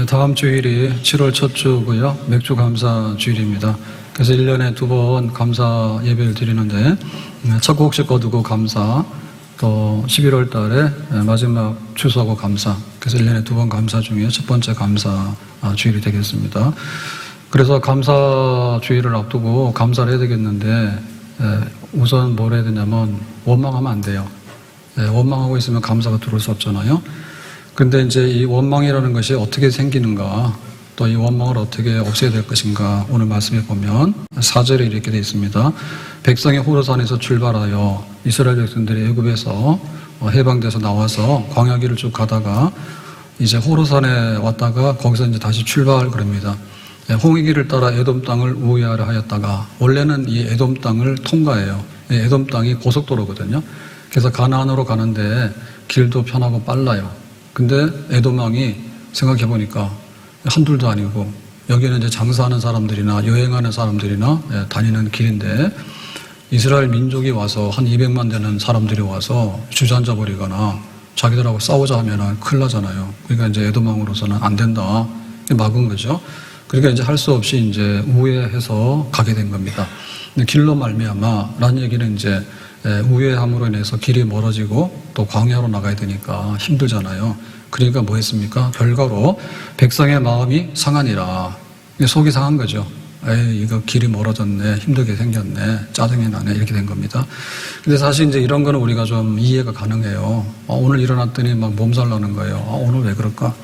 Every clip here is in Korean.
다음 주일이 7월 첫 주고요. 맥주 감사 주일입니다. 그래서 1년에 2번 감사 예배를 드리는데 첫 곡식 거두고 감사, 또 11월 달에 마지막 추수하고 감사, 그래서 1년에 2번 감사 중에 첫 번째 감사 주일이 되겠습니다. 그래서 감사 주일을 앞두고 감사를 해야 되겠는데 우선 뭘 해야 되냐면 원망하면 안 돼요. 원망하고 있으면 감사가 들어올 수 없잖아요. 근데 이제 이 원망이라는 것이 어떻게 생기는가, 또 이 원망을 어떻게 없애야 될 것인가, 오늘 말씀해 보면 4절에 이렇게 되어 있습니다. 백성이 호르산에서 출발하여 이스라엘 백성들이 애굽에서 해방돼서 나와서 광야길을 쭉 가다가 이제 호르산에 왔다가 거기서 이제 다시 출발 그럽니다. 홍해길을 따라 에돔 땅을 우회하려 하였다가, 원래는 이 에돔 땅을 통과해요. 에돔 땅이 고속도로거든요. 그래서 가나안으로 가는데 길도 편하고 빨라요. 근데 에돔 왕이 생각해 보니까 한둘도 아니고, 여기는 이제 장사하는 사람들이나 여행하는 사람들이나 다니는 길인데, 이스라엘 민족이 와서 한 200만 되는 사람들이 와서 주저앉아 버리거나 자기들하고 싸우자 하면은 큰일 나잖아요. 그러니까 이제 에돔 왕으로서는 안 된다, 막은 거죠. 그러니까 이제 할 수 없이 이제 우회해서 가게 된 겁니다. 근데 길로 말미암아라는 얘기는 이제 우회함으로 인해서 길이 멀어지고 또 광야로 나가야 되니까 힘들잖아요. 그러니까 뭐 했습니까? 결과로 백성의 마음이 상하니라. 속이 상한 거죠. 에이, 이거 길이 멀어졌네, 힘들게 생겼네, 짜증이 나네, 이렇게 된 겁니다. 근데 사실 이제 이런 거는 우리가 좀 이해가 가능해요. 오늘 일어났더니 막 몸살 나는 거예요. 오늘 왜 그럴까?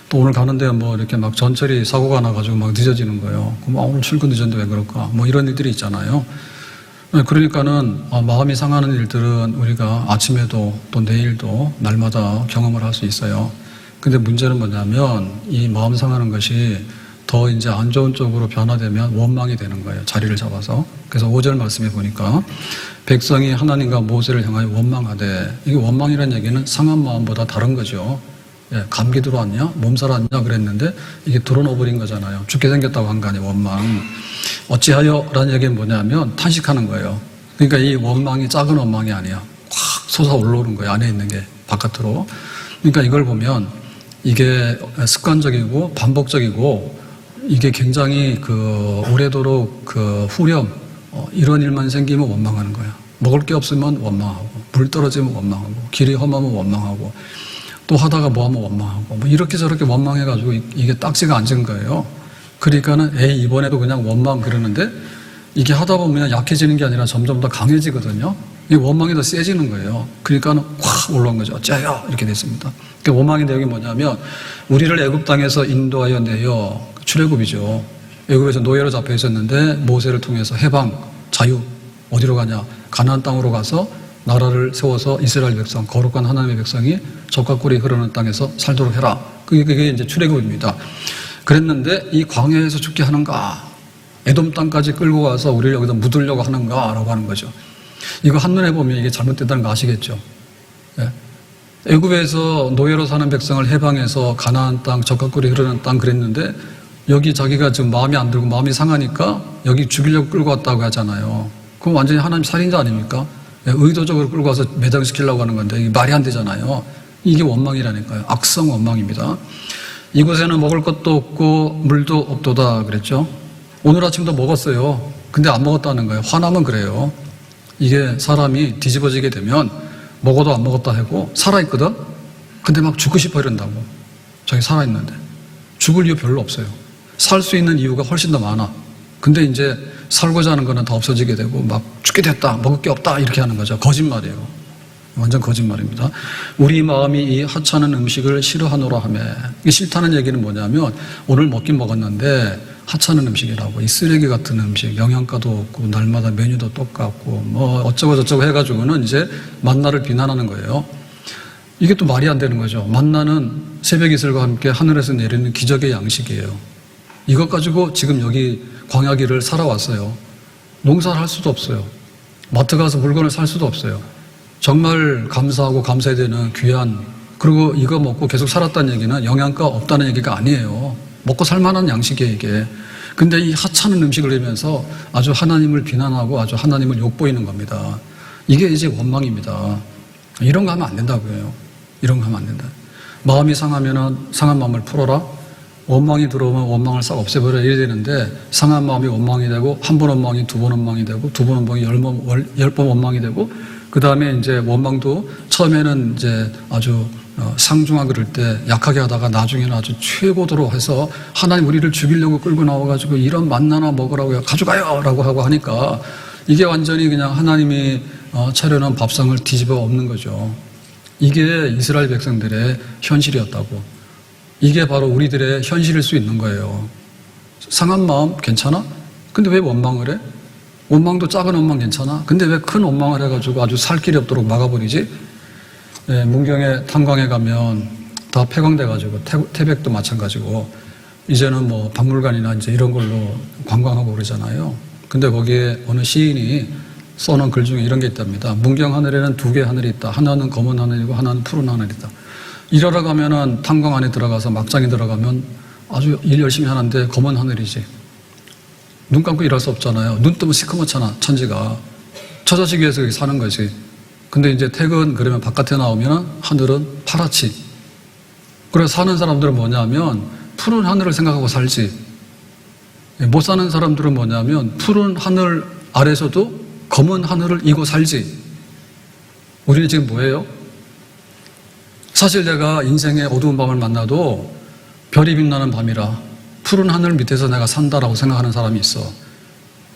또 오늘 가는데 뭐 이렇게 막 전철이 사고가 나가지고 막 늦어지는 거예요. 그럼 오늘 출근 늦었는데 왜 그럴까? 뭐 이런 일들이 있잖아요. 그러니까는 마음이 상하는 일들은 우리가 아침에도 또 내일도 날마다 경험을 할 수 있어요. 근데 문제는 뭐냐면 이 마음 상하는 것이 더 이제 안 좋은 쪽으로 변화되면 원망이 되는 거예요. 자리를 잡아서. 그래서 5절 말씀해 보니까 백성이 하나님과 모세를 향하여 원망하되, 이게 원망이라는 얘기는 상한 마음보다 다른 거죠. 감기 들어왔냐? 몸살 왔냐? 그랬는데 이게 들어놓아버린 거잖아요. 죽게 생겼다고 한 거 아니에요, 원망. 어찌하여? 라는 얘기는 뭐냐면 탄식하는 거예요. 그러니까 이 원망이 작은 원망이 아니야. 확 솟아올라오는 거예요. 안에 있는 게 바깥으로. 그러니까 이걸 보면 이게 습관적이고 반복적이고, 이게 굉장히 오래도록 후렴, 이런 일만 생기면 원망하는 거예요. 먹을 게 없으면 원망하고, 물 떨어지면 원망하고, 길이 험하면 원망하고, 또 하다가 뭐 하면 원망하고, 뭐 이렇게 저렇게 원망해가지고 이게 딱지가 앉은 거예요. 그러니까는 이번에도 그냥 원망 그러는데, 이게 하다 보면 약해지는 게 아니라 점점 더 강해지거든요. 이 원망이 더 세지는 거예요. 그러니까는 확 올라온 거죠. 어째요? 이렇게 됐습니다. 그러니까 원망의 내용이 뭐냐면, 우리를 애굽 땅에서 인도하여 내어, 출애굽이죠. 애굽에서 노예로 잡혀 있었는데 모세를 통해서 해방, 자유, 어디로 가냐? 가나안 땅으로 가서 나라를 세워서 이스라엘 백성, 거룩한 하나님의 백성이 젖과 꿀이 흐르는 땅에서 살도록 해라. 그게 이제 출애굽입니다. 그랬는데 이 광야에서 죽게 하는가? 에돔 땅까지 끌고 가서 우리를 여기다 묻으려고 하는가? 라고 하는 거죠. 이거 한눈에 보면 이게 잘못됐다는 거 아시겠죠? 애굽에서 노예로 사는 백성을 해방해서 가나안 땅, 젖과 꿀이 흐르는 땅 그랬는데, 여기 자기가 지금 마음이 안 들고 마음이 상하니까 여기 죽이려고 끌고 왔다고 하잖아요. 그럼 완전히 하나님 살인자 아닙니까? 의도적으로 끌고 와서 매장시키려고 하는 건데 이게 말이 안 되잖아요. 이게 원망이라니까요. 악성 원망입니다. 이곳에는 먹을 것도 없고 물도 없도다 그랬죠. 오늘 아침도 먹었어요. 근데 안 먹었다는 거예요. 화나면 그래요. 이게 사람이 뒤집어지게 되면 먹어도 안 먹었다 하고 살아있거든? 근데 막 죽고 싶어 이런다고. 저기 살아있는데. 죽을 이유 별로 없어요. 살 수 있는 이유가 훨씬 더 많아. 근데 이제 살고자 하는 거는 다 없어지게 되고 막 죽게 됐다, 먹을 게 없다 이렇게 하는 거죠. 거짓말이에요. 완전 거짓말입니다. 우리 마음이 이 하찮은 음식을 싫어하노라 하며, 이게 싫다는 얘기는 뭐냐면 오늘 먹긴 먹었는데 하찮은 음식이라고, 이 쓰레기 같은 음식, 영양가도 없고 날마다 메뉴도 똑같고 뭐 어쩌고 저쩌고 해가지고는 이제 만나를 비난하는 거예요. 이게 또 말이 안 되는 거죠. 만나는 새벽 이슬과 함께 하늘에서 내리는 기적의 양식이에요. 이것 가지고 지금 여기 광야길을 살아왔어요. 농사를 할 수도 없어요. 마트 가서 물건을 살 수도 없어요. 정말 감사하고 감사해야 되는 귀한, 그리고 이거 먹고 계속 살았다는 얘기는 영양가 없다는 얘기가 아니에요. 먹고 살만한 양식이에요, 이게. 근데 이 하찮은 음식을 하면서 아주 하나님을 비난하고 아주 하나님을 욕보이는 겁니다. 이게 이제 원망입니다. 이런 거 하면 안 된다고요. 이런 거 하면 안 된다. 마음이 상하면은 상한 마음을 풀어라. 원망이 들어오면 원망을 싹 없애버려 이래야 되는데 상한 마음이 원망이 되고 한 번 원망이 두 번 원망이 되고 두 번 원망이 열 번 원망이 되고 그 다음에 이제 원망도 처음에는 이제 아주 상중하 그럴 때 약하게 하다가 나중에는 아주 최고도로 해서 하나님 우리를 죽이려고 끌고 나와가지고 이런 만나나 먹으라고요. 가져가요! 라고 하고 하니까 이게 완전히 그냥 하나님이 차려놓은 밥상을 뒤집어 엎는 거죠. 이게 이스라엘 백성들의 현실이었다고. 이게 바로 우리들의 현실일 수 있는 거예요. 상한 마음 괜찮아? 근데 왜 원망을 해? 원망도 작은 원망 괜찮아? 근데 왜 큰 원망을 해가지고 아주 살 길이 없도록 막아버리지? 네, 문경에 탐광에 가면 다 폐광돼가지고 태백도 마찬가지고 이제는 뭐 박물관이나 이제 이런 걸로 관광하고 그러잖아요. 근데 거기에 어느 시인이 써놓은 글 중에 이런 게 있답니다. 문경 하늘에는 두 개의 하늘이 있다. 하나는 검은 하늘이고 하나는 푸른 하늘이다. 일하러 가면은 탐광 안에 들어가서 막장에 들어가면 아주 일 열심히 하는데 검은 하늘이지. 눈 감고 일할 수 없잖아요. 눈 뜨면 시커멓잖아, 천지가. 처자식 위해서 여기 사는 거지. 근데 이제 퇴근 그러면 바깥에 나오면 하늘은 파랗지. 그래서 사는 사람들은 뭐냐면 푸른 하늘을 생각하고 살지. 못 사는 사람들은 뭐냐면 푸른 하늘 아래서도 검은 하늘을 이고 살지. 우리는 지금 뭐예요? 사실 내가 인생의 어두운 밤을 만나도 별이 빛나는 밤이라 푸른 하늘 밑에서 내가 산다라고 생각하는 사람이 있어.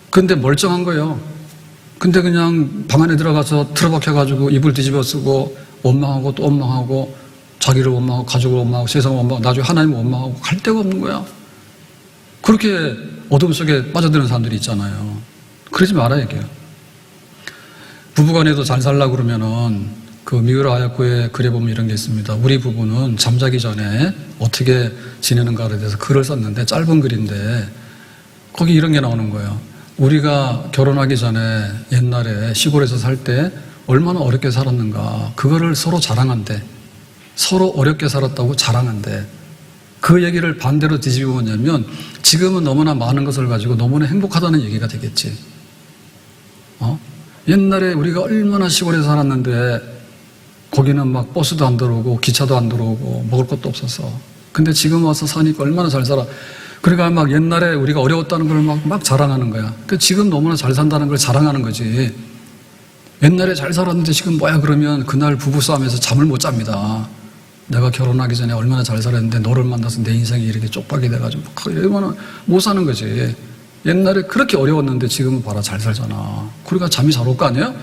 근데 멀쩡한 거예요. 근데 그냥 방 안에 들어가서 틀어박혀가지고 이불 뒤집어 쓰고 원망하고 또 원망하고 자기를 원망하고 가족을 원망하고 세상을 원망하고 나중에 하나님을 원망하고 갈 데가 없는 거야. 그렇게 어둠 속에 빠져드는 사람들이 있잖아요. 그러지 말아야 해요. 부부간에도 잘 살려고 그러면은 그 미우라 하야코의 글에 보면 이런 게 있습니다. 우리 부부는 잠자기 전에 어떻게 지내는가에 대해서 글을 썼는데 짧은 글인데 거기 이런 게 나오는 거예요. 우리가 결혼하기 전에 옛날에 시골에서 살 때 얼마나 어렵게 살았는가 그거를 서로 자랑한대. 서로 어렵게 살았다고 자랑한대. 그 얘기를 반대로 뒤집어 보냐면 지금은 너무나 많은 것을 가지고 너무나 행복하다는 얘기가 되겠지. 옛날에 우리가 얼마나 시골에서 살았는데 거기는 막 버스도 안 들어오고 기차도 안 들어오고 먹을 것도 없어서 근데 지금 와서 사니까 얼마나 잘 살아. 그러니까 막 옛날에 우리가 어려웠다는 걸 막 자랑하는 거야. 그러니까 지금 너무나 잘 산다는 걸 자랑하는 거지. 옛날에 잘 살았는데 지금 뭐야 그러면 그날 부부싸움에서 잠을 못 잡니다. 내가 결혼하기 전에 얼마나 잘 살았는데 너를 만나서 내 인생이 이렇게 쪽박이 돼가지고 이러면 못 사는 거지. 옛날에 그렇게 어려웠는데 지금은 봐라 잘 살잖아. 그러니까 잠이 잘 올 거 아니에요?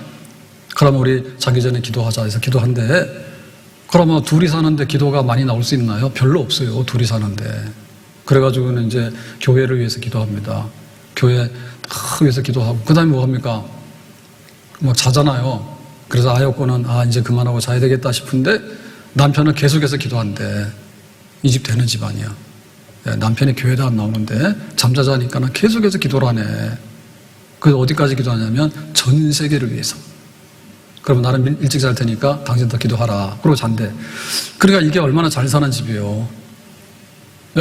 그러면 우리 자기 전에 기도하자 해서 기도한대. 그러면 둘이 사는데 기도가 많이 나올 수 있나요? 별로 없어요. 둘이 사는데. 그래가지고는 이제 교회를 위해서 기도합니다. 교회 위해서 기도하고 그 다음에 뭐 합니까? 막 자잖아요. 그래서 아역고는 이제 그만하고 자야 되겠다 싶은데 남편은 계속해서 기도한대. 이 집 되는 집안이야. 남편이 교회도 안 나오는데 잠자자니까는 계속해서 기도를 하네. 그래서 어디까지 기도하냐면 전 세계를 위해서. 그러면 나는 일찍 잘 테니까 당신도 기도하라. 그러고 잔대. 그러니까 이게 얼마나 잘 사는 집이에요.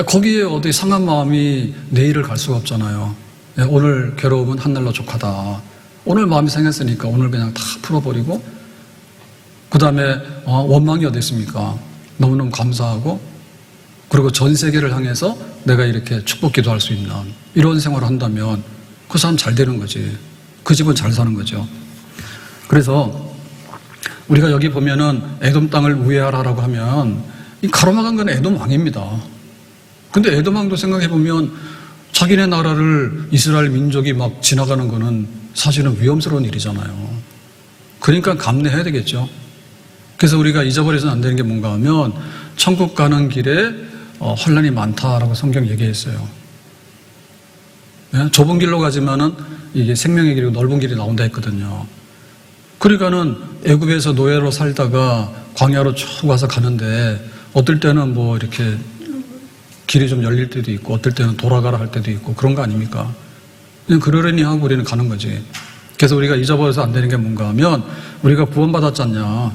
거기에 어디 상한 마음이 내일을 갈 수가 없잖아요. 오늘 괴로움은 한날로 족하다. 오늘 마음이 생겼으니까 오늘 그냥 다 풀어버리고 그 다음에 원망이 어디 있습니까? 너무너무 감사하고 그리고 전 세계를 향해서 내가 이렇게 축복 기도할 수 있는 이런 생활을 한다면 그 사람 잘 되는 거지. 그 집은 잘 사는 거죠. 그래서 우리가 여기 보면은 에돔 땅을 우회하라라고 하면 이 가로막은 건 에돔 왕입니다. 근데 에돔 왕도 생각해 보면 자기네 나라를 이스라엘 민족이 막 지나가는 거는 사실은 위험스러운 일이잖아요. 그러니까 감내해야 되겠죠. 그래서 우리가 잊어버려서는 안 되는 게 뭔가 하면 천국 가는 길에 혼란이 많다라고 성경 얘기했어요. 좁은 길로 가지만은 이게 생명의 길이고 넓은 길이 나온다 했거든요. 그러니까는 애굽에서 노예로 살다가 광야로 쭉 와서 가는데 어떨 때는 뭐 이렇게 길이 좀 열릴 때도 있고 어떨 때는 돌아가라 할 때도 있고 그런 거 아닙니까? 그냥 그러려니 하고 우리는 가는 거지. 그래서 우리가 잊어버려서 안 되는 게 뭔가 하면 우리가 구원받았잖냐.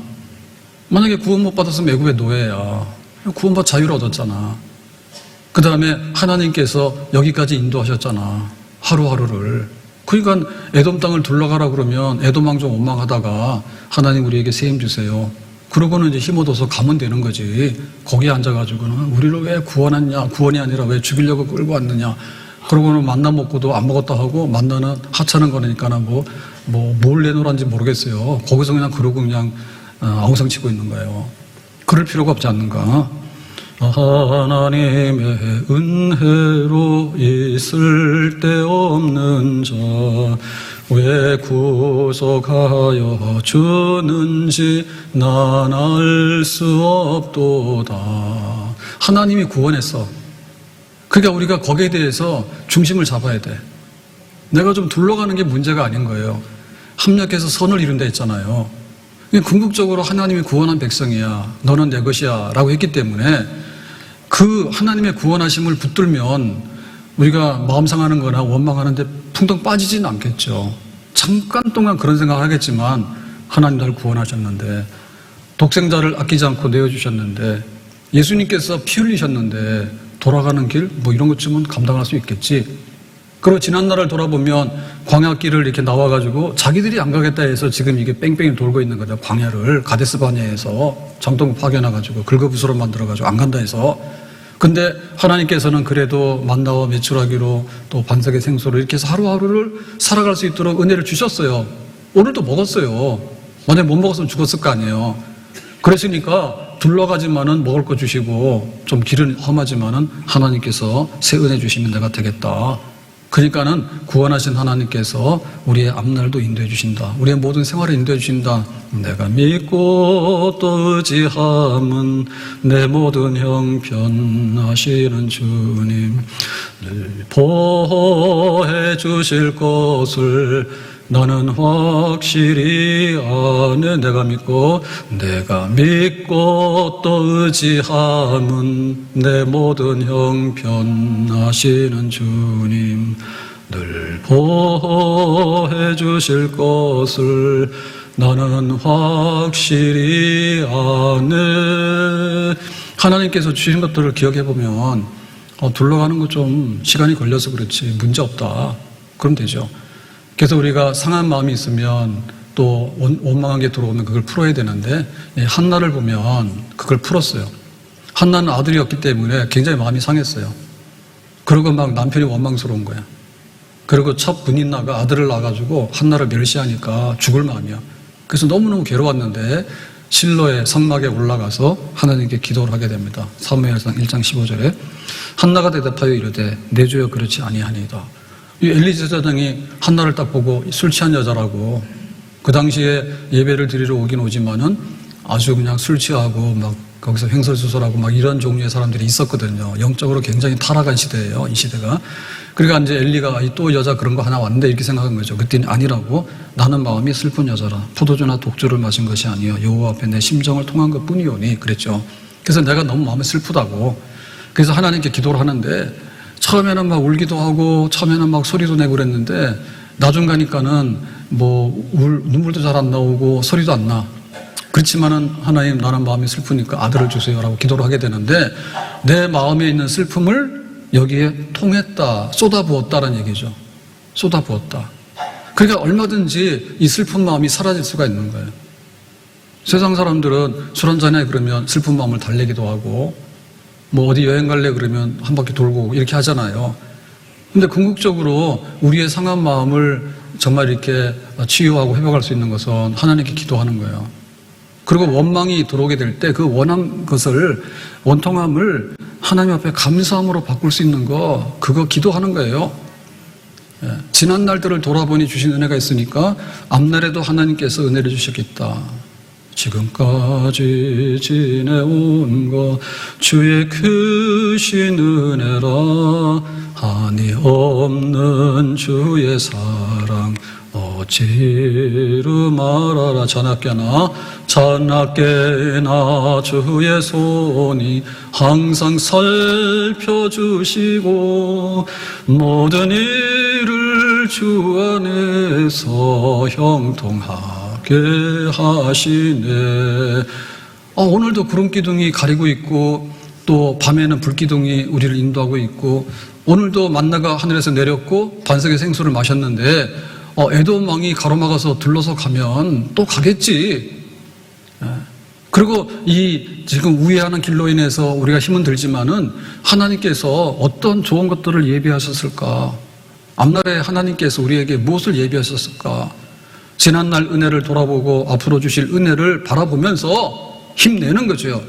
만약에 구원 못 받았으면 애굽의 노예야. 구원받아 자유를 얻었잖아. 그 다음에 하나님께서 여기까지 인도하셨잖아. 하루하루를. 그러니까 에돔 땅을 둘러가라 그러면 에돔 왕 좀 원망하다가 하나님 우리에게 세임 주세요. 그러고는 이제 힘 얻어서 가면 되는 거지. 거기에 앉아가지고는 우리를 왜 구원했냐, 구원이 아니라 왜 죽이려고 끌고 왔느냐. 그러고는 만나 먹고도 안 먹었다 하고 만나는 하찮은 거니까는 뭘 내놓으란지 모르겠어요. 거기서 그냥 그러고 그냥 엉성치고 있는 거예요. 그럴 필요가 없지 않는가. 하나님의 은혜로 있을 데 없는 자 왜 구속하여 주는지 난 알 수 없도다. 하나님이 구원했어. 그러니까 우리가 거기에 대해서 중심을 잡아야 돼. 내가 좀 둘러가는 게 문제가 아닌 거예요. 합력해서 선을 이룬다 했잖아요. 궁극적으로 하나님이 구원한 백성이야. 너는 내 것이야. 라고 했기 때문에 그 하나님의 구원하심을 붙들면 우리가 마음 상하는 거나 원망하는데 풍덩 빠지진 않겠죠. 잠깐 동안 그런 생각을 하겠지만 하나님 나를 구원하셨는데 독생자를 아끼지 않고 내어주셨는데 예수님께서 피 흘리셨는데 돌아가는 길 이런 것쯤은 감당할 수 있겠지. 그리고 지난날을 돌아보면 광야길을 이렇게 나와가지고 자기들이 안 가겠다 해서 지금 이게 뺑뺑이 돌고 있는 거죠. 광야를 가데스 바네아에서 정통 파견해가지고 긁어부스로 만들어가지고 안 간다 해서. 근데 하나님께서는 그래도 만나와 메추라기로 또 반석의 생수로 이렇게 해서 하루하루를 살아갈 수 있도록 은혜를 주셨어요. 오늘도 먹었어요. 만약에 못 먹었으면 죽었을 거 아니에요. 그랬으니까 둘러가지만은 먹을 거 주시고 좀 길은 험하지만은 하나님께서 새 은혜 주시면 내가 되겠다. 그러니까는 구원하신 하나님께서 우리의 앞날도 인도해 주신다. 우리의 모든 생활을 인도해 주신다. 내가 믿고 또 의지함은 내 모든 형편하시는 주님 늘 보호해 주실 것을 나는 확실히 아네. 내가 믿고 또 의지함은 내 모든 형편하시는 주님 늘 보호해 주실 것을 나는 확실히 아네. 하나님께서 주신 것들을 기억해 보면 둘러가는 거 좀 시간이 걸려서 그렇지 문제 없다. 그럼 되죠. 그래서 우리가 상한 마음이 있으면 또 원망한 게 들어오면 그걸 풀어야 되는데 한나를 보면 그걸 풀었어요. 한나는 아들이었기 때문에 굉장히 마음이 상했어요. 그리고 막 남편이 원망스러운 거야. 그리고 첫 분인나가 아들을 낳아가지고 한나를 멸시하니까 죽을 마음이야. 그래서 너무너무 괴로웠는데 실로의 성막에 올라가서 하나님께 기도를 하게 됩니다. 사무엘상 1장 15절에 한나가 대답하여 이르되 내 주여 그렇지 아니하니이다. 이 엘리 제사장이 한나를 딱 보고 술 취한 여자라고 그 당시에 예배를 드리러 오긴 오지만은 아주 그냥 술 취하고 막 거기서 횡설수설하고 막 이런 종류의 사람들이 있었거든요. 영적으로 굉장히 타락한 시대예요, 이 시대가. 그러니까 이제 엘리가 또 여자 그런 거 하나 왔는데 이렇게 생각한 거죠. 그때는 아니라고 나는 마음이 슬픈 여자라 포도주나 독주를 마신 것이 아니요 여호와 앞에 내 심정을 통한 것 뿐이오니 그랬죠. 그래서 내가 너무 마음이 슬프다고. 그래서 하나님께 기도를 하는데 처음에는 막 울기도 하고 처음에는 막 소리도 내고 그랬는데 나중 가니까는 눈물도 잘 안 나오고 소리도 안 나. 그렇지만은 하나님 나는 마음이 슬프니까 아들을 주세요라고 기도를 하게 되는데 내 마음에 있는 슬픔을 여기에 통했다, 쏟아부었다라는 얘기죠. 쏟아부었다. 그러니까 얼마든지 이 슬픈 마음이 사라질 수가 있는 거예요. 세상 사람들은 술 한잔해 그러면 슬픈 마음을 달래기도 하고 어디 여행 갈래 그러면 한 바퀴 돌고 오고 이렇게 하잖아요. 근데 궁극적으로 우리의 상한 마음을 정말 이렇게 치유하고 회복할 수 있는 것은 하나님께 기도하는 거예요. 그리고 원망이 들어오게 될 때 그 원한 것을 원통함을 하나님 앞에 감사함으로 바꿀 수 있는 그거 기도하는 거예요. 지난 날들을 돌아보니 주신 은혜가 있으니까 앞날에도 하나님께서 은혜를 주셨겠다. 지금까지 지내온 것 주의 크신 은혜라 한이 없는 주의 사랑 어찌로 말하라. 자나깨나 주의 손이 항상 살펴주시고 모든 일을 주 안에서 형통하게 하시네. 오늘도 구름 기둥이 가리고 있고 또 밤에는 불 기둥이 우리를 인도하고 있고 오늘도 만나가 하늘에서 내렸고 반석의 생수를 마셨는데 에돔 왕이 가로막아서 둘러서 가면 또 가겠지. 그리고 이 지금 우회하는 길로 인해서 우리가 힘은 들지만은 하나님께서 어떤 좋은 것들을 예비하셨을까? 앞날에 하나님께서 우리에게 무엇을 예비하셨을까? 지난날 은혜를 돌아보고 앞으로 주실 은혜를 바라보면서 힘내는 거죠.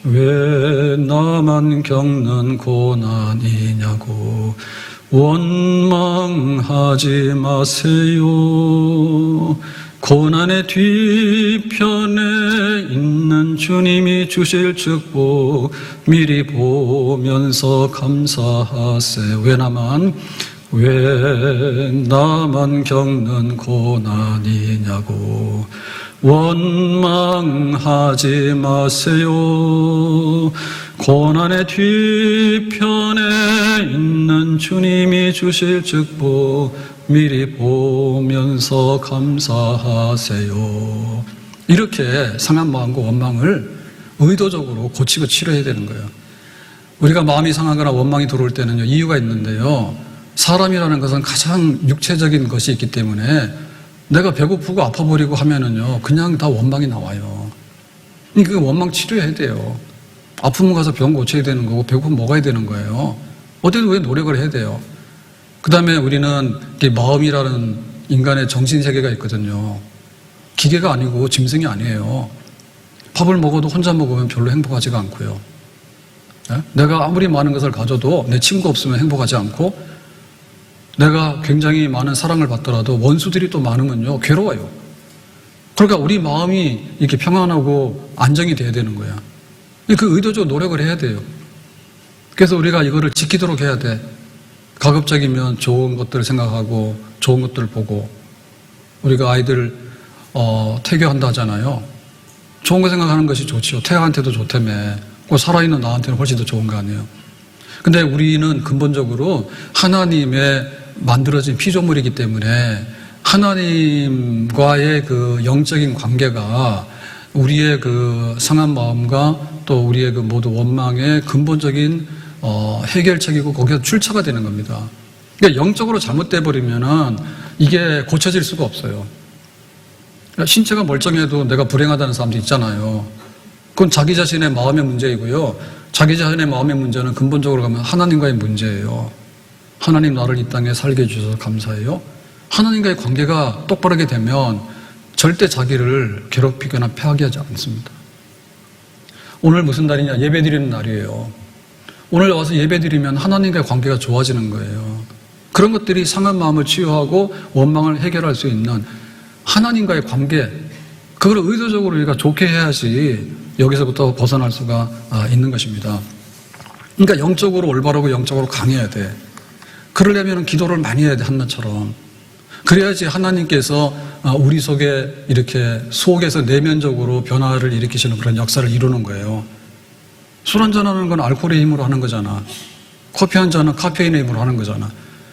왜 나만 겪는 고난이냐고 원망하지 마세요. 고난의 뒤편에 있는 주님이 주실 축복 미리 보면서 감사하세요. 왜 나만 겪는 고난이냐고 원망하지 마세요. 고난의 뒤편에 있는 주님이 주실 축복 미리 보면서 감사하세요. 이렇게 상한 마음과 원망을 의도적으로 고치고 치료해야 되는 거예요. 우리가 마음이 상하거나 원망이 들어올 때는요, 이유가 있는데요. 사람이라는 것은 가장 육체적인 것이 있기 때문에 내가 배고프고 아파버리고 하면은요, 그냥 다 원망이 나와요. 그 원망 치료해야 돼요. 아프면 가서 병 고쳐야 되는 거고, 배고프면 먹어야 되는 거예요. 어디든 왜 노력을 해야 돼요. 그 다음에 우리는 마음이라는 인간의 정신세계가 있거든요. 기계가 아니고 짐승이 아니에요. 밥을 먹어도 혼자 먹으면 별로 행복하지가 않고요. 내가 아무리 많은 것을 가져도 내 친구 없으면 행복하지 않고, 내가 굉장히 많은 사랑을 받더라도 원수들이 또 많으면요, 괴로워요. 그러니까 우리 마음이 이렇게 평안하고 안정이 돼야 되는 거야. 그 의도적으로 노력을 해야 돼요. 그래서 우리가 이거를 지키도록 해야 돼. 가급적이면 좋은 것들을 생각하고 좋은 것들을 보고, 우리가 아이들 태교한다 하잖아요. 좋은 거 생각하는 것이 좋지요. 태아한테도 좋다며. 꼭 살아있는 나한테는 훨씬 더 좋은 거 아니에요. 근데 우리는 근본적으로 하나님의 만들어진 피조물이기 때문에 하나님과의 그 영적인 관계가 우리의 그 상한 마음과 또 우리의 그 모두 원망의 근본적인 해결책이고 거기서 출처가 되는 겁니다. 그러니까 영적으로 잘못돼 버리면은 이게 고쳐질 수가 없어요. 신체가 멀쩡해도 내가 불행하다는 사람도 있잖아요. 그건 자기 자신의 마음의 문제이고요. 자기 자신의 마음의 문제는 근본적으로 가면 하나님과의 문제예요. 하나님 나를 이 땅에 살게 해주셔서 감사해요. 하나님과의 관계가 똑바르게 되면 절대 자기를 괴롭히거나 패하게 하지 않습니다. 오늘 무슨 날이냐? 예배 드리는 날이에요. 오늘 와서 예배 드리면 하나님과의 관계가 좋아지는 거예요. 그런 것들이 상한 마음을 치유하고 원망을 해결할 수 있는 하나님과의 관계, 그걸 의도적으로 우리가 좋게 해야지 여기서부터 벗어날 수가 있는 것입니다. 그러니까 영적으로 올바르고 영적으로 강해야 돼. 그러려면 기도를 많이 해야 돼, 한나처럼. 그래야지 하나님께서 우리 속에 이렇게 속에서 내면적으로 변화를 일으키시는 그런 역사를 이루는 거예요. 술 한잔하는 건 알코올의 힘으로 하는 거잖아. 커피 한잔은 카페인의 힘으로 하는 거잖아.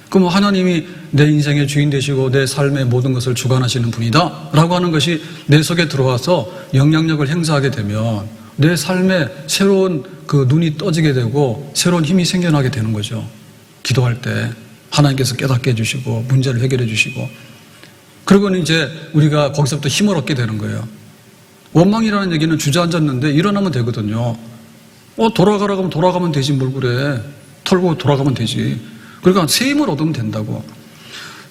그럼 하나님이 내 인생의 주인 되시고 내 삶의 모든 것을 주관하시는 분이다 라고 하는 것이 내 속에 들어와서 영향력을 행사하게 되면 내 삶에 새로운 그 눈이 떠지게 되고 새로운 힘이 생겨나게 되는 거죠. 기도할 때 하나님께서 깨닫게 해주시고 문제를 해결해 주시고, 그리고는 이제 우리가 거기서부터 힘을 얻게 되는 거예요. 원망이라는 얘기는 주저앉았는데 일어나면 되거든요. 돌아가라고 하면 돌아가면 되지, 뭘 그래. 털고 돌아가면 되지. 그러니까 새 힘을 얻으면 된다고.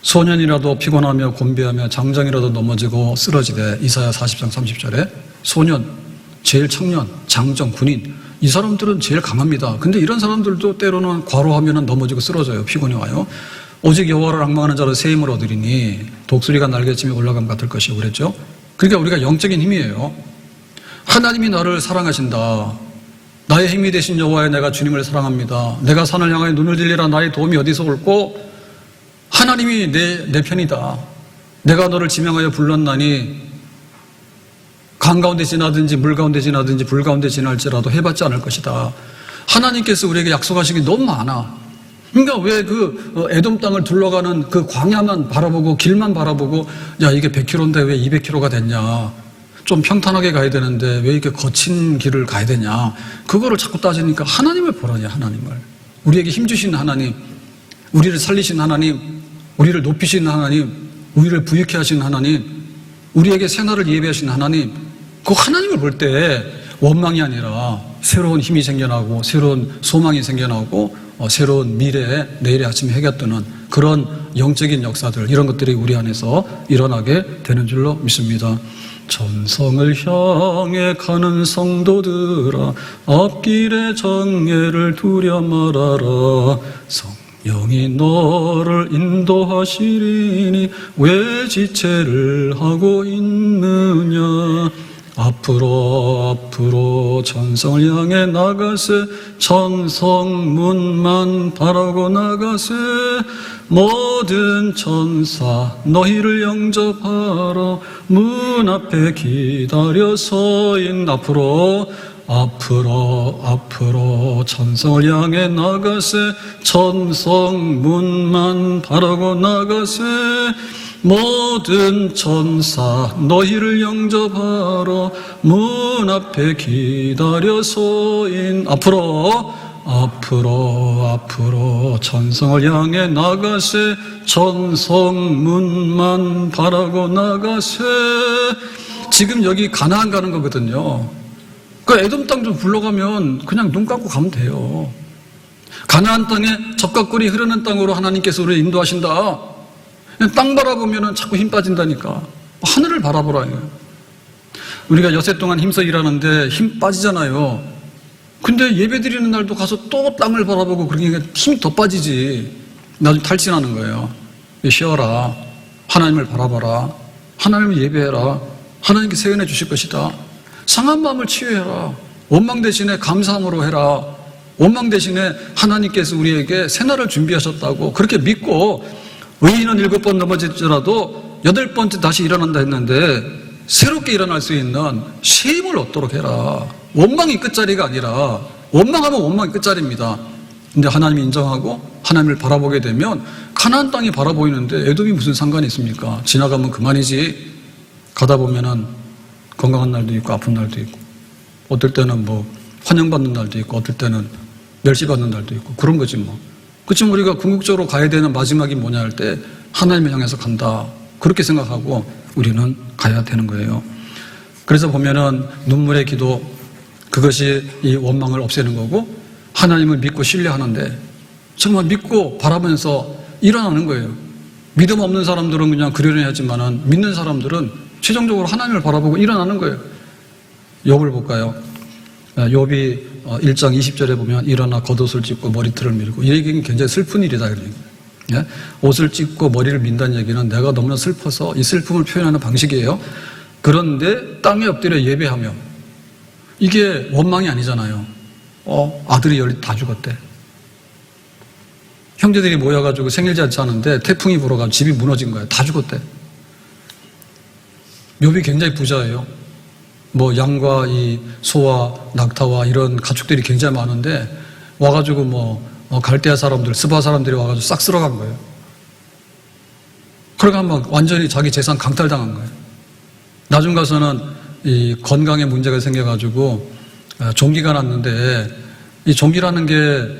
소년이라도 피곤하며 곤비하며 장정이라도 넘어지고 쓰러지되, 이사야 40장 30절에 소년, 제일 청년, 장정, 군인, 이 사람들은 제일 강합니다. 근데 이런 사람들도 때로는 과로하면 넘어지고 쓰러져요. 피곤이 와요. 오직 여호와를 앙망하는 자로 새 힘을 얻으리니 독수리가 날개치며 올라감 같을 것이고 그랬죠. 그러니까 우리가 영적인 힘이에요. 하나님이 나를 사랑하신다. 나의 힘이 되신 여호와여, 내가 주님을 사랑합니다. 내가 산을 향하여 눈을 들리라. 나의 도움이 어디서 올꼬? 하나님이 내 편이다. 내가 너를 지명하여 불렀나니 강 가운데 지나든지 물 가운데 지나든지 불 가운데 지날지라도 해받지 않을 것이다. 하나님께서 우리에게 약속하신 게 너무 많아. 그러니까 왜 그 에돔 땅을 둘러가는 그 광야만 바라보고 길만 바라보고, 야 이게 100km인데 왜 200km가 됐냐, 좀 평탄하게 가야 되는데 왜 이렇게 거친 길을 가야 되냐, 그거를 자꾸 따지니까 하나님을 보라냐. 하나님을, 우리에게 힘주신 하나님, 우리를 살리신 하나님, 우리를 높이신 하나님, 우리를 부유케 하신 하나님, 우리에게 새날을 예배하신 하나님, 그 하나님을 볼 때 원망이 아니라 새로운 힘이 생겨나고 새로운 소망이 생겨나고 새로운 미래에 내일의 아침에 해가 뜨는 그런 영적인 역사들, 이런 것들이 우리 안에서 일어나게 되는 줄로 믿습니다. 천성을 향해 가는 성도들아, 앞길의 장애를 두려 말아라. 성령이 너를 인도하시리니 왜 지체를 하고 있느냐. 앞으로 천성을 향해 나가세. 천성문만 바라고 나가세. 모든 천사 너희를 영접하라. 문 앞에 기다려 서인. 앞으로 천성을 향해 나가세. 천성문만 바라고 나가세. 모든 천사 너희를 영접하러 문 앞에 기다려 서인. 앞으로 천성을 향해 나가세. 천성문만 바라고 나가세. 지금 여기 가나안 가는 거거든요. 그 에돔 땅 좀 불러가면 그냥 눈 감고 가면 돼요. 가나안 땅에 젖과 꿀이 흐르는 땅으로 하나님께서 우리를 인도하신다. 땅 바라보면 자꾸 힘 빠진다니까. 하늘을 바라보라. 우리가 여세 동안 힘써 일하는데 힘 빠지잖아요. 근데 예배 드리는 날도 가서 또 땅을 바라보고 그러니까 힘이 더 빠지지. 나중에 탈진하는 거예요. 쉬어라. 하나님을 바라봐라. 하나님을 예배해라. 하나님께 세연해 주실 것이다. 상한 마음을 치유해라. 원망 대신에 감사함으로 해라. 원망 대신에 하나님께서 우리에게 새날을 준비하셨다고 그렇게 믿고, 의인은 7번 넘어질지라도 8번째 다시 일어난다 했는데 새롭게 일어날 수 있는 새 힘을 얻도록 해라. 원망이 끝자리가 아니라, 원망하면 원망이 끝자리입니다. 근데 하나님이 인정하고 하나님을 바라보게 되면 가나안 땅이 바라보이는데 에돔이 무슨 상관이 있습니까? 지나가면 그만이지. 가다 보면은 건강한 날도 있고 아픈 날도 있고, 어떨 때는 뭐 환영받는 날도 있고 어떨 때는 멸시받는 날도 있고, 그런 거지 뭐. 그치만 우리가 궁극적으로 가야 되는 마지막이 뭐냐 할 때 하나님을 향해서 간다, 그렇게 생각하고 우리는 가야 되는 거예요. 그래서 보면은 눈물의 기도, 그것이 이 원망을 없애는 거고, 하나님을 믿고 신뢰하는데 정말 믿고 바라보면서 일어나는 거예요. 믿음 없는 사람들은 그냥 그러려니 하지만은 믿는 사람들은 최종적으로 하나님을 바라보고 일어나는 거예요. 욥을 볼까요? 욥이 1장 20절에 보면 일어나 겉옷을 찢고 머리털을 밀고, 이 얘기는 굉장히 슬픈 일이다. 예? 옷을 찢고 머리를 민다는 얘기는 내가 너무나 슬퍼서 이 슬픔을 표현하는 방식이에요. 그런데 땅에 엎드려 예배하며, 이게 원망이 아니잖아요. 아들이 다 죽었대. 형제들이 모여가지고 생일잔치 하는데 태풍이 불어가지고 집이 무너진 거야. 다 죽었대. 욥이 굉장히 부자예요. 뭐 양과 이 소와 낙타와 이런 가축들이 굉장히 많은데 와가지고 뭐 갈대아 사람들, 스바 사람들이 와가지고 싹 쓸어간 거예요. 그러니까 막 완전히 자기 재산 강탈당한 거예요. 나중 가서는 이 건강에 문제가 생겨가지고 종기가 났는데, 이 종기라는 게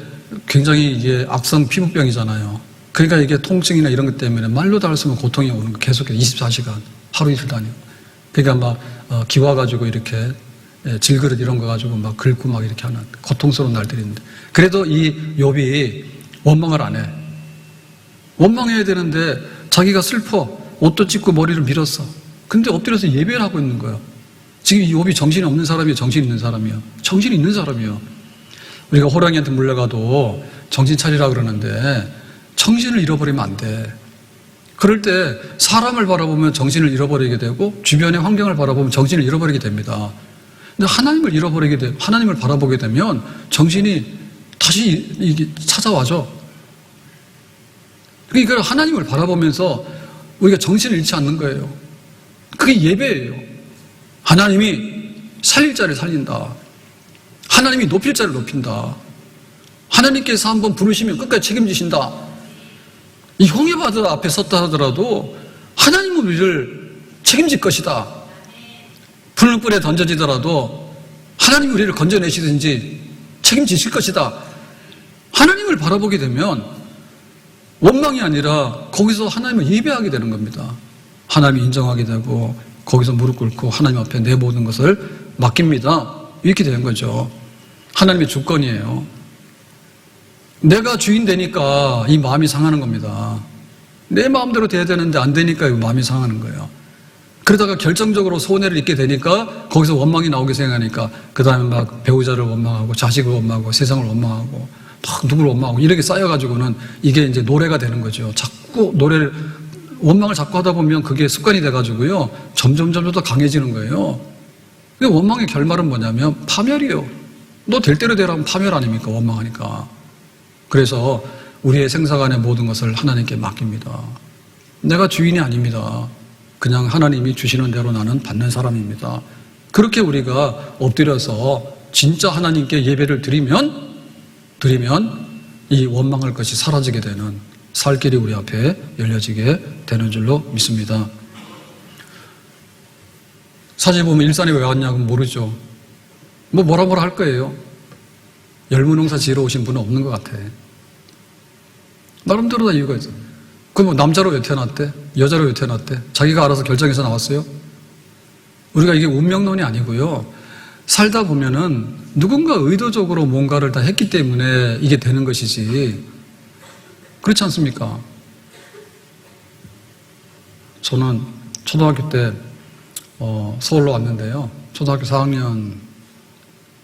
굉장히 이게 악성 피부병이잖아요. 그러니까 이게 통증이나 이런 것 때문에 말로 다 할 수 없는 고통이 오는 거, 계속해서 24시간 하루 이틀 다니고. 그러니까 막 기와 가지고 이렇게 질그릇 이런 거 가지고 막 긁고 막 이렇게 하는 고통스러운 날들이 있는데, 그래도 이 욥이 원망을 안 해. 원망해야 되는데 자기가 슬퍼. 옷도 찢고 머리를 밀었어. 근데 엎드려서 예배를 하고 있는 거예요. 지금 이 욥이 정신이 없는 사람이에요? 정신이 있는 사람이에요? 정신이 있는 사람이에요. 우리가 호랑이한테 물려가도 정신 차리라 그러는데 정신을 잃어버리면 안 돼. 그럴 때 사람을 바라보면 정신을 잃어버리게 되고 주변의 환경을 바라보면 정신을 잃어버리게 됩니다. 근데 하나님을 바라보게 되면 정신이 다시 이게 찾아와죠. 그러니까 하나님을 바라보면서 우리가 정신을 잃지 않는 거예요. 그게 예배예요. 하나님이 살릴 자를 살린다. 하나님이 높일 자를 높인다. 하나님께서 한번 부르시면 끝까지 책임지신다. 이 형제바들 앞에 섰다 하더라도 하나님은 우리를 책임질 것이다. 불불에 던져지더라도 하나님이 우리를 건져내시든지 책임지실 것이다. 하나님을 바라보게 되면 원망이 아니라 거기서 하나님을 예배하게 되는 겁니다. 하나님이 인정하게 되고 거기서 무릎 꿇고 하나님 앞에 내 모든 것을 맡깁니다. 이렇게 되는 거죠. 하나님의 주권이에요. 내가 주인 되니까 이 마음이 상하는 겁니다. 내 마음대로 돼야 되는데 안 되니까 이 마음이 상하는 거예요. 그러다가 결정적으로 손해를 입게 되니까 거기서 원망이 나오게 생각하니까 그 다음에 막 배우자를 원망하고 자식을 원망하고 세상을 원망하고 막 누구를 원망하고 이렇게 쌓여가지고는 이게 이제 노래가 되는 거죠. 자꾸 노래를 원망을 자꾸 하다 보면 그게 습관이 돼가지고요. 점점 더 강해지는 거예요. 원망의 결말은 뭐냐면 파멸이에요. 너 될 대로 되라면 파멸 아닙니까? 원망하니까. 그래서 우리의 생사간의 모든 것을 하나님께 맡깁니다. 내가 주인이 아닙니다. 그냥 하나님이 주시는 대로 나는 받는 사람입니다. 그렇게 우리가 엎드려서 진짜 하나님께 예배를 드리면 이 원망할 것이 사라지게 되는 살 길이 우리 앞에 열려지게 되는 줄로 믿습니다. 사실 보면 일산에 왜 왔냐고 모르죠. 뭐라 할 거예요. 열무농사 지으러 오신 분은 없는 것 같아. 나름대로 다 이유가 있어. 그럼 남자로 왜 태어났대? 여자로 왜 태어났대? 자기가 알아서 결정해서 나왔어요? 우리가 이게 운명론이 아니고요. 살다 보면은 누군가 의도적으로 뭔가를 다 했기 때문에 이게 되는 것이지. 그렇지 않습니까? 저는 초등학교 때 서울로 왔는데요. 초등학교 4학년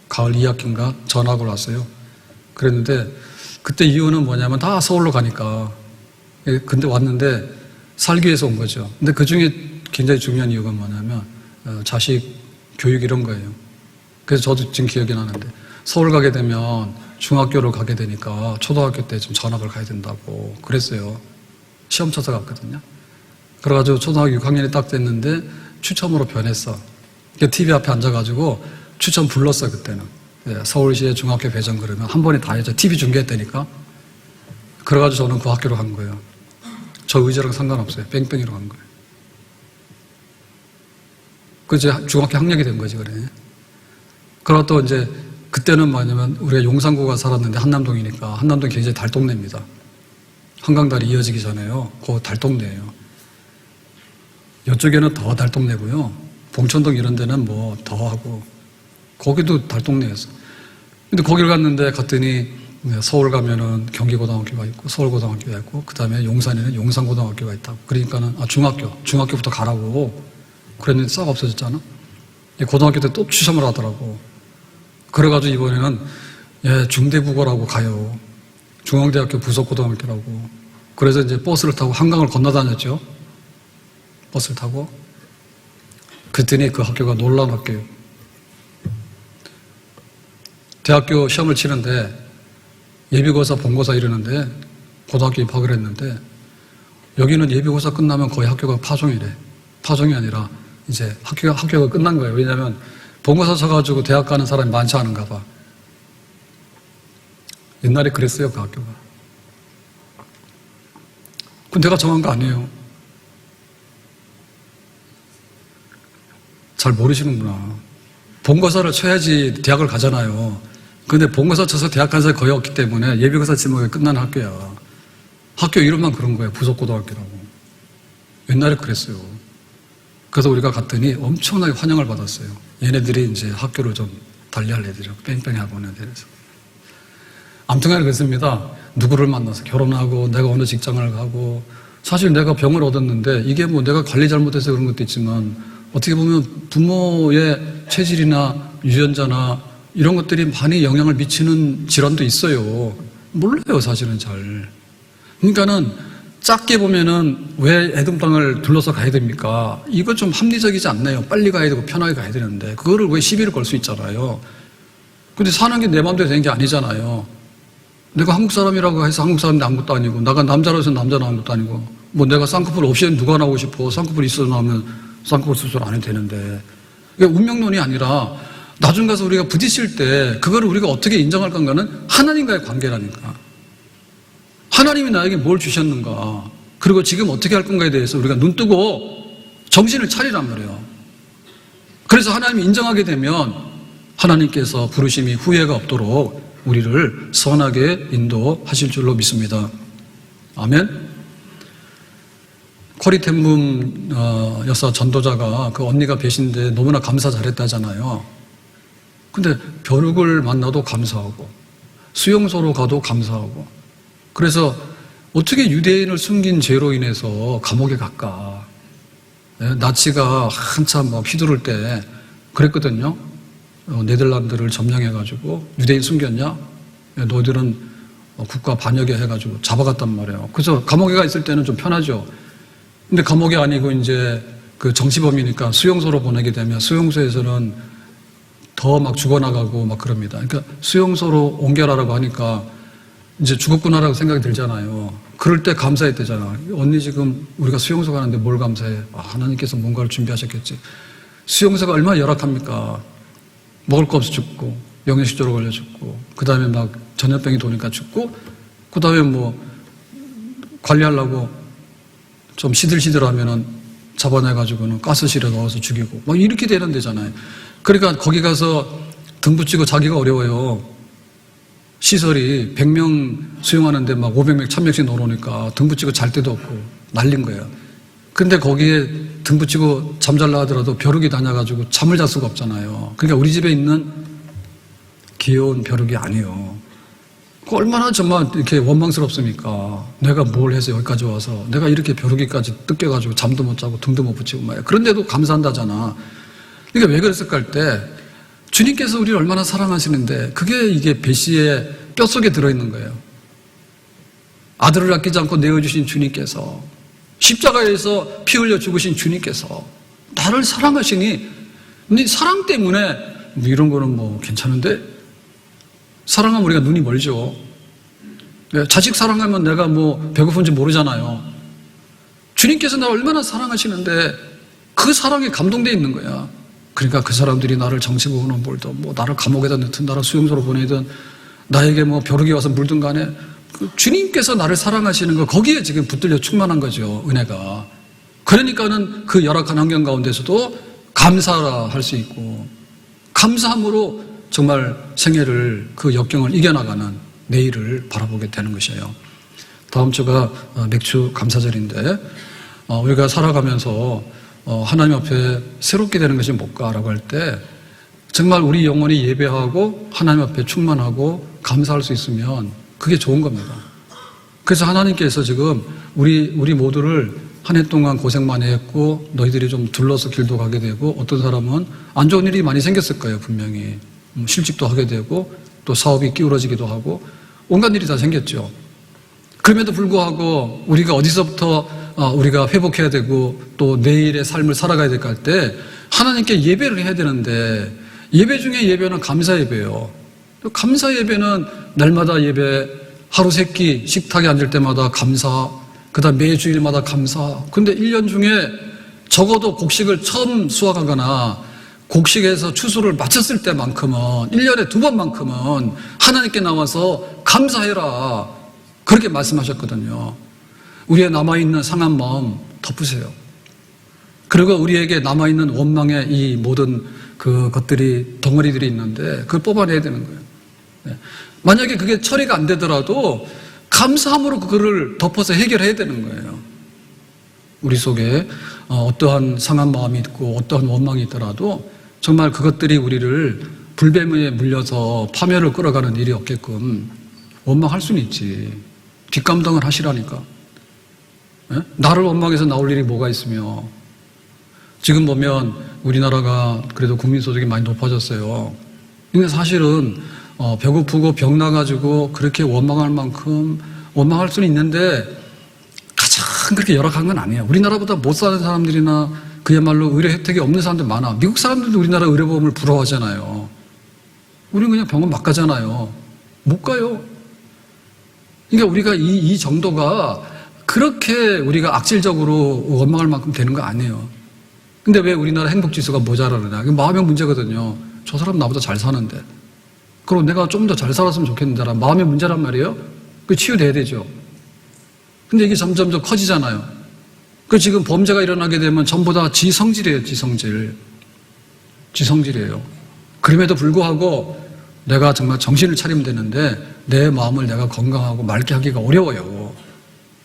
가을 2학기인가 전학을 왔어요. 그랬는데 그때 이유는 뭐냐면 다 서울로 가니까. 근데 왔는데 살기 위해서 온 거죠. 근데 그 중에 굉장히 중요한 이유가 뭐냐면 자식 교육 이런 거예요. 그래서 저도 지금 기억이 나는데 서울 가게 되면 중학교를 가게 되니까 초등학교 때 좀 전학을 가야 된다고 그랬어요. 시험 쳐서 갔거든요. 그래가지고 초등학교 6학년이 딱 됐는데 추첨으로 변했어. TV 앞에 앉아가지고 추첨 불렀어 그때는. 서울시의 중학교 배정 그러면 한 번에 다 해줘. TV 중계했다니까. 그래가지고 저는 그 학교로 간 거예요. 저 의지랑 상관없어요. 뺑뺑이로 간 거예요. 그 이제 중학교 학력이 된 거지 그래. 그러고 또 이제 그때는 뭐냐면 우리가 용산구가 살았는데 한남동이니까 한남동이 굉장히 달동네입니다. 한강다리 이어지기 전에요. 그 달동네예요. 이쪽에는 더 달동네고요. 봉천동 이런 데는 뭐 더 하고 거기도 달동네였어. 근데 거기를 갔더니 서울 가면은 경기고등학교가 있고 서울고등학교가 있고 그 다음에 용산에는 용산고등학교가 있다고. 그러니까는 중학교부터 가라고 그랬는데 싹 없어졌잖아. 고등학교 때 또 추첨을 하더라고. 그래가지고 이번에는 중대국어라고 가요. 중앙대학교 부속고등학교라고. 그래서 이제 버스를 타고 한강을 건너다녔죠. 버스를 타고. 그랬더니 그 학교가 놀라운 학교예요. 대학교 시험을 치는데 예비고사, 본고사 이러는데 고등학교 입학을 했는데 여기는 예비고사 끝나면 거의 학교가 파종이래. 파종이 아니라 이제 학교가 끝난 거예요. 왜냐하면 본고사 쳐가지고 대학 가는 사람이 많지 않은가 봐. 옛날에 그랬어요, 그 학교가. 그건 내가 정한 거 아니에요. 잘 모르시는구나. 본고사를 쳐야지 대학을 가잖아요. 근데 본고사 쳐서 대학 간 사람이 거의 없기 때문에 예비고사 치면 끝나는 학교야. 학교 이름만 그런 거예요. 부속고등학교라고. 옛날에 그랬어요. 그래서 우리가 갔더니 엄청나게 환영을 받았어요. 얘네들이 이제 학교를 좀 달리할 애들이라고. 뺑뺑이하고 오는 애들에서. 아무튼간에 그렇습니다. 누구를 만나서 결혼하고 내가 어느 직장을 가고 사실 내가 병을 얻었는데 이게 뭐 내가 관리 잘못해서 그런 것도 있지만 어떻게 보면 부모의 체질이나 유전자나 이런 것들이 많이 영향을 미치는 질환도 있어요. 몰라요, 사실은 잘. 그러니까는 작게 보면은 왜 에돔 땅을 둘러서 가야 됩니까? 이거 좀 합리적이지 않나요? 빨리 가야 되고 편하게 가야 되는데 그거를 왜 시비를 걸 수 있잖아요. 근데 사는 게 내 마음대로 되는 게 아니잖아요. 내가 한국 사람이라고 해서 한국 사람인데 아무것도 아니고 나가 남자로 해서 남자는 아무것도 아니고 뭐 내가 쌍꺼풀 없이 누가 나오고 싶어. 쌍꺼풀 있어서 나오면 쌍꺼풀 수술 안 해도 되는데 이게 운명론이 아니라 나중 가서 우리가 부딪힐 때 그거를 우리가 어떻게 인정할 건가는 하나님과의 관계라니까. 하나님이 나에게 뭘 주셨는가 그리고 지금 어떻게 할 건가에 대해서 우리가 눈 뜨고 정신을 차리란 말이에요. 그래서 하나님이 인정하게 되면 하나님께서 부르심이 후회가 없도록 우리를 선하게 인도하실 줄로 믿습니다. 아멘. 코리텐문 여사 전도자가 그 언니가 배신데 너무나 감사 잘했다잖아요. 근데 벼룩을 만나도 감사하고 수용소로 가도 감사하고, 그래서 어떻게 유대인을 숨긴 죄로 인해서 감옥에 갈까? 나치가 한참 막 휘두를 때 그랬거든요. 네덜란드를 점령해가지고 유대인 숨겼냐? 너희들은 국가 반역에 해가지고 잡아갔단 말이에요. 그래서 감옥에 가 있을 때는 좀 편하죠. 근데 감옥이 아니고 이제 그 정치범이니까 수용소로 보내게 되면 수용소에서는 더 막 죽어나가고 막 그럽니다. 그러니까 수용소로 옮겨라라고 하니까 이제 죽었구나라고 생각이 들잖아요. 그럴 때 감사했대잖아. 언니 지금 우리가 수용소 가는데 뭘 감사해? 하나님께서 뭔가를 준비하셨겠지. 수용소가 얼마나 열악합니까? 먹을 거 없이 죽고 영양실조로 걸려 죽고, 그 다음에 막 전염병이 도니까 죽고, 그 다음에 뭐 관리하려고 좀 시들시들하면은 잡아내가지고는 가스실에 넣어서 죽이고 막 이렇게 되는 데잖아요. 그러니까 거기 가서 등 붙이고 자기가 어려워요. 시설이 100명 수용하는데 막 500명, 1000명씩 넣어놓으니까 등 붙이고 잘 데도 없고 난린 거예요. 근데 거기에 등 붙이고 잠잘라 하더라도 벼룩이 다녀가지고 잠을 잘 수가 없잖아요. 그러니까 우리 집에 있는 귀여운 벼룩이 아니에요. 얼마나 정말 이렇게 원망스럽습니까? 내가 뭘 해서 여기까지 와서 내가 이렇게 벼룩이까지 뜯겨가지고 잠도 못 자고 등도 못 붙이고 말이야. 그런데도 감사한다잖아. 그러니까 왜 그랬을까 할 때 주님께서 우리를 얼마나 사랑하시는데 그게 이게 배씨의 뼛속에 들어있는 거예요. 아들을 아끼지 않고 내어주신 주님께서, 십자가에서 피 흘려 죽으신 주님께서 나를 사랑하시니, 네 사랑 때문에 뭐 이런 거는 뭐 괜찮은데, 사랑하면 우리가 눈이 멀죠. 자식 사랑하면 내가 뭐 배고픈지 모르잖아요. 주님께서 나를 얼마나 사랑하시는데 그 사랑에 감동되어 있는 거야. 그러니까 그 사람들이 나를 정치부원으로 몰든 뭐 나를 감옥에다 넣든 나를 수용소로 보내든 나에게 뭐 벼룩이 와서 물든 간에 그 주님께서 나를 사랑하시는 거, 거기에 지금 붙들려 충만한 거죠, 은혜가. 그러니까는 그 열악한 환경 가운데서도 감사할 수 있고, 감사함으로 정말 생애를, 그 역경을 이겨나가는 내일을 바라보게 되는 것이에요. 다음 주가 맥주 감사절인데 우리가 살아가면서 하나님 앞에 새롭게 되는 것이 뭘까라고 할 때 정말 우리 영혼이 예배하고 하나님 앞에 충만하고 감사할 수 있으면 그게 좋은 겁니다. 그래서 하나님께서 지금 우리 모두를 한 해 동안 고생 많이 했고 너희들이 좀 둘러서 길도 가게 되고 어떤 사람은 안 좋은 일이 많이 생겼을 거예요. 분명히 실직도 하게 되고 또 사업이 기울어지기도 하고 온갖 일이 다 생겼죠. 그럼에도 불구하고 우리가 어디서부터 우리가 회복해야 되고 또 내일의 삶을 살아가야 될까 할 때 하나님께 예배를 해야 되는데, 예배 중에 예배는 감사 예배예요. 감사 예배는 날마다 예배, 하루 세끼 식탁에 앉을 때마다 감사, 그 다음 매주일마다 감사. 근데 1년 중에 적어도 곡식을 처음 수확하거나 곡식에서 추수를 마쳤을 때만큼은, 1년에 2번만큼은 하나님께 나와서 감사해라, 그렇게 말씀하셨거든요. 우리의 남아있는 상한 마음 덮으세요. 그리고 우리에게 남아있는 원망의 이 모든 그 것들이, 덩어리들이 있는데 그걸 뽑아내야 되는 거예요. 만약에 그게 처리가 안 되더라도 감사함으로 그거를 덮어서 해결해야 되는 거예요. 우리 속에 어떠한 상한 마음이 있고 어떠한 원망이 있더라도 정말 그것들이 우리를 불뱀에 물려서 파멸을 끌어가는 일이 없게끔 원망할 수는 있지. 뒷감당을 하시라니까. 나를 원망해서 나올 일이 뭐가 있으며. 지금 보면 우리나라가 그래도 국민소득이 많이 높아졌어요. 근데 사실은 배고프고 병 나가지고 그렇게 원망할 만큼 원망할 수는 있는데 가장 그렇게 열악한 건 아니에요. 우리나라보다 못 사는 사람들이나 그야말로 의료 혜택이 없는 사람들 많아. 미국 사람들도 우리나라 의료보험을 부러워하잖아요. 우리는 그냥 병원 막 가잖아요. 못 가요. 그러니까 우리가 이 정도가 그렇게 우리가 악질적으로 원망할 만큼 되는 거 아니에요. 근데 왜 우리나라 행복지수가 모자라느냐? 이게 마음의 문제거든요. 저 사람 나보다 잘 사는데. 그럼 내가 좀 더 잘 살았으면 좋겠는데, 마음의 문제란 말이에요. 그 치유돼야 되죠. 근데 이게 점점 더 커지잖아요. 그 지금 범죄가 일어나게 되면 전부 다 지성질이에요, 지성질. 지성질이에요. 그럼에도 불구하고 내가 정말 정신을 차리면 되는데 내 마음을 내가 건강하고 맑게 하기가 어려워요.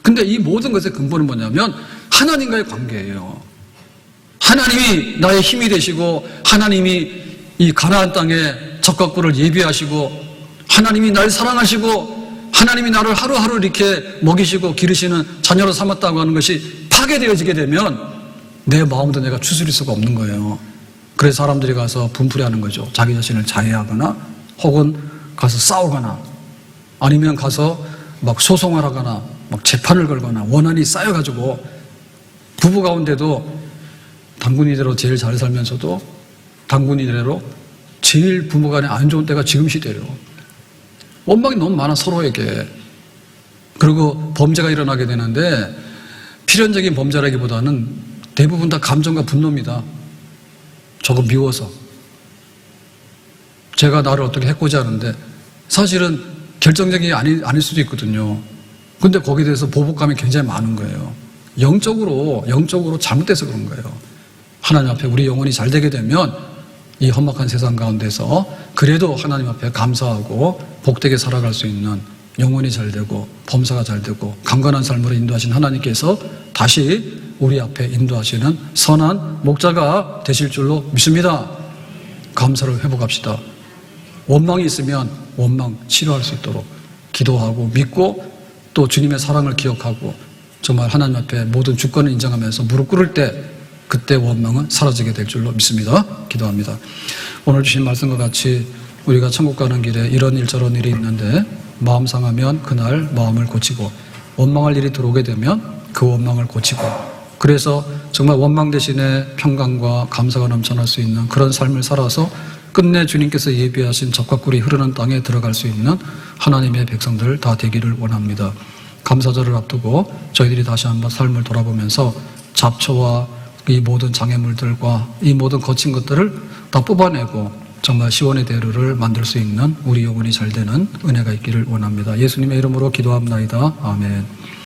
근데 이 모든 것의 근본은 뭐냐면 하나님과의 관계예요. 하나님이 나의 힘이 되시고 하나님이 이 가나안 땅에 적각부를 예비하시고 하나님이 날 사랑하시고 하나님이 나를 하루하루 이렇게 먹이시고 기르시는 자녀로 삼았다고 하는 것이 파괴되어지게 되면 내 마음도 내가 추스릴 수가 없는 거예요. 그래서 사람들이 가서 분풀이하는 거죠. 자기 자신을 자해하거나 혹은 가서 싸우거나 아니면 가서 막 소송을 하거나 막 재판을 걸거나 원한이 쌓여가지고 부부 가운데도 당군이대로 제일 잘 살면서도 당군이대로 제일 부부간에 안 좋은 때가 지금 시대예요. 원망이 너무 많아 서로에게. 그리고 범죄가 일어나게 되는데 필연적인 범죄라기보다는 대부분 다 감정과 분노입니다. 조금 미워서 제가 나를 어떻게 해코지 하는데 사실은 결정적인 게 아닐 수도 있거든요. 근데 거기에 대해서 보복감이 굉장히 많은 거예요. 영적으로 잘못돼서 그런 거예요. 하나님 앞에 우리 영혼이 잘 되게 되면 이 험악한 세상 가운데서 그래도 하나님 앞에 감사하고 복되게 살아갈 수 있는 영혼이 잘 되고 범사가 잘 되고 강건한 삶으로 인도하신 하나님께서 다시 우리 앞에 인도하시는 선한 목자가 되실 줄로 믿습니다. 감사를 회복합시다. 원망이 있으면 원망 치료할 수 있도록 기도하고 믿고 또 주님의 사랑을 기억하고 정말 하나님 앞에 모든 주권을 인정하면서 무릎 꿇을 때 그때 원망은 사라지게 될 줄로 믿습니다. 기도합니다. 오늘 주신 말씀과 같이 우리가 천국 가는 길에 이런 일 저런 일이 있는데 마음 상하면 그날 마음을 고치고 원망할 일이 들어오게 되면 그 원망을 고치고 그래서 정말 원망 대신에 평강과 감사가 넘쳐날 수 있는 그런 삶을 살아서 끝내 주님께서 예비하신 젖과 꿀이 흐르는 땅에 들어갈 수 있는 하나님의 백성들 다 되기를 원합니다. 감사절을 앞두고 저희들이 다시 한번 삶을 돌아보면서 잡초와 이 모든 장애물들과 이 모든 거친 것들을 다 뽑아내고 정말 시온의 대로를 만들 수 있는 우리 영혼이 잘 되는 은혜가 있기를 원합니다. 예수님의 이름으로 기도합나이다. 아멘.